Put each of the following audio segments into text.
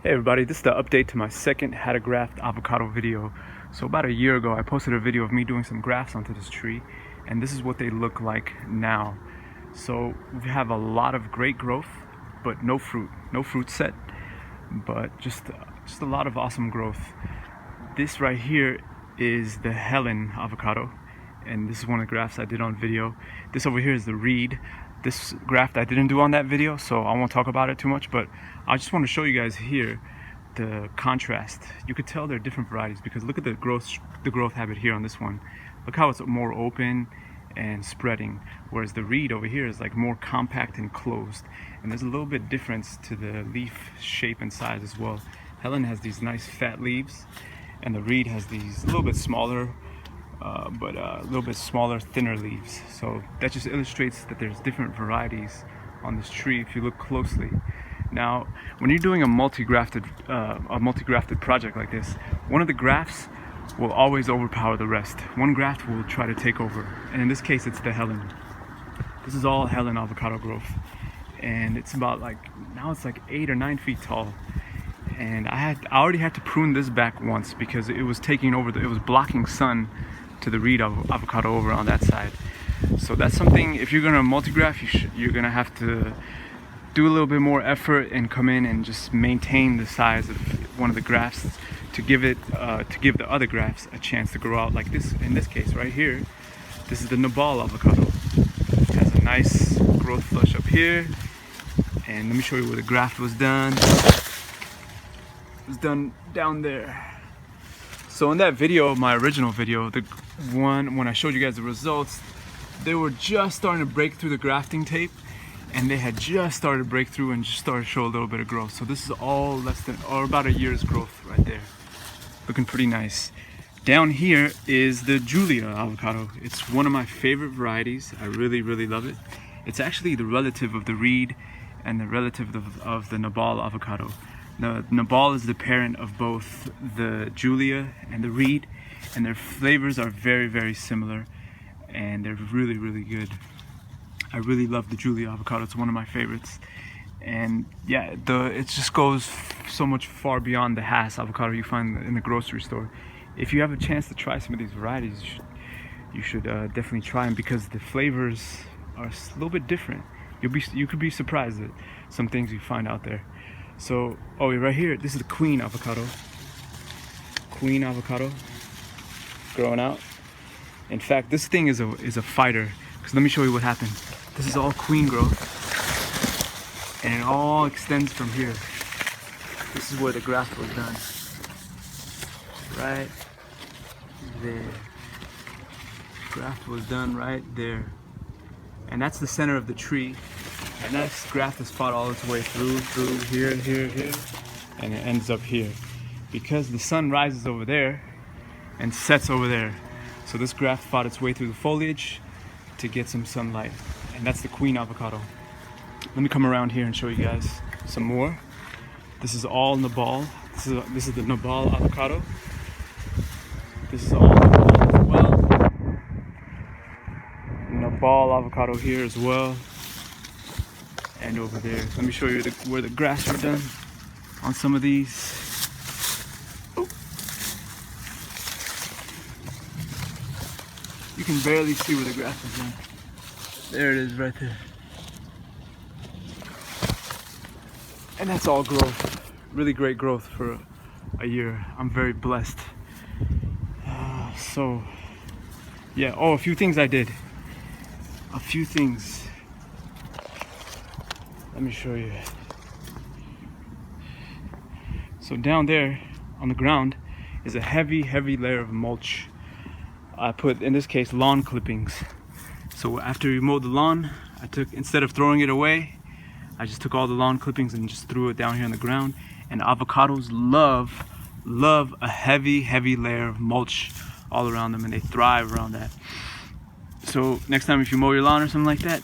Hey everybody, this is the update to my second how to graft avocado video. So about a year ago I posted a video of me doing some grafts onto this tree, and this is what they look like now. So we have a lot of great growth, but no fruit set, but just a lot of awesome growth. This right here is the Hellen Avocado, and this is one of the grafts I did on video. This over here is the reed. This graft I didn't do on that video, so I won't talk about it too much, but I just want to show you guys here the contrast. You could tell they're different varieties because look at the growth habit here on this one. Look how it's more open and spreading, whereas the reed over here is like more compact and closed, and there's a little bit difference to the leaf shape and size as well. Helen has these nice fat leaves, and the reed has these a little bit smaller but a little bit smaller, thinner leaves. So that just illustrates that there's different varieties on this tree if you look closely. Now, when you're doing a multi-grafted project like this, one of the grafts will always overpower the rest. One graft will try to take over, and in this case, it's the Hellen. This is all Hellen avocado growth, and it's about now it's like 8 or 9 feet tall. And I already had to prune this back once because it was taking over. It was blocking sun to the reed avocado over on that side. So that's something, if you're gonna multi-graft, you're gonna have to do a little bit more effort and come in and just maintain the size of one of the grafts to give the other grafts a chance to grow out. Like this, in this case right here, this is the Nabal Avocado. It has a nice growth flush up here, and let me show you where the graft was done. It was done down there. So in that video, my original video, the one when I showed you guys the results, they were just starting to break through the grafting tape, and they had just started to break through and just started to show a little bit of growth. So this is all less than, or about a year's growth right there. Looking pretty nice. Down here is the Julia avocado. It's one of my favorite varieties. I really, really love it. It's actually the relative of the reed and the relative of the Nabal avocado. The Nabal is the parent of both the Julia and the reed, and their flavors are very, very similar, and they're really, really good. I really love the Julia avocado. It's one of my favorites. And yeah, it just goes so much far beyond the Hass avocado you find in the grocery store. If you have a chance to try some of these varieties, you should definitely try them because the flavors are a little bit different. You could be surprised at some things you find out there. So, right here, this is the Queen Avocado. Queen Avocado growing out. In fact, this thing is a fighter. Because let me show you what happened. This is all queen growth, and it all extends from here. This is where the graft was done. Right there. Graft was done right there. And that's the center of the tree. And that graft is fought all its way through here, and it ends up here. Because the sun rises over there and sets over there. So this graft fought its way through the foliage to get some sunlight. And that's the Queen Avocado. Let me come around here and show you guys some more. This is all Nabal. This is the Nabal Avocado. This is all Nabal as well. Nabal Avocado here as well. And over there. Let me show you where the grafts are done on some of these. Oh. You can barely see where the graft is done. There it is right there. And that's all growth. Really great growth for a year. I'm very blessed. So, yeah. Oh, a few things I did. A few things. Let me show you. So down there on the ground is a heavy layer of mulch. I put, in this case, lawn clippings. So after you mowed the lawn, instead of throwing it away, I just took all the lawn clippings and just threw it down here on the ground. And avocados love a heavy layer of mulch all around them, and they thrive around that. So next time if you mow your lawn or something like that,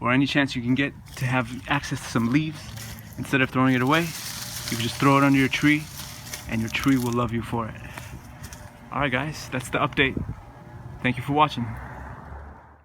or any chance you can get to have access to some leaves, instead of throwing it away, you can just throw it under your tree, and your tree will love you for it. Alright guys, that's the update. Thank you for watching.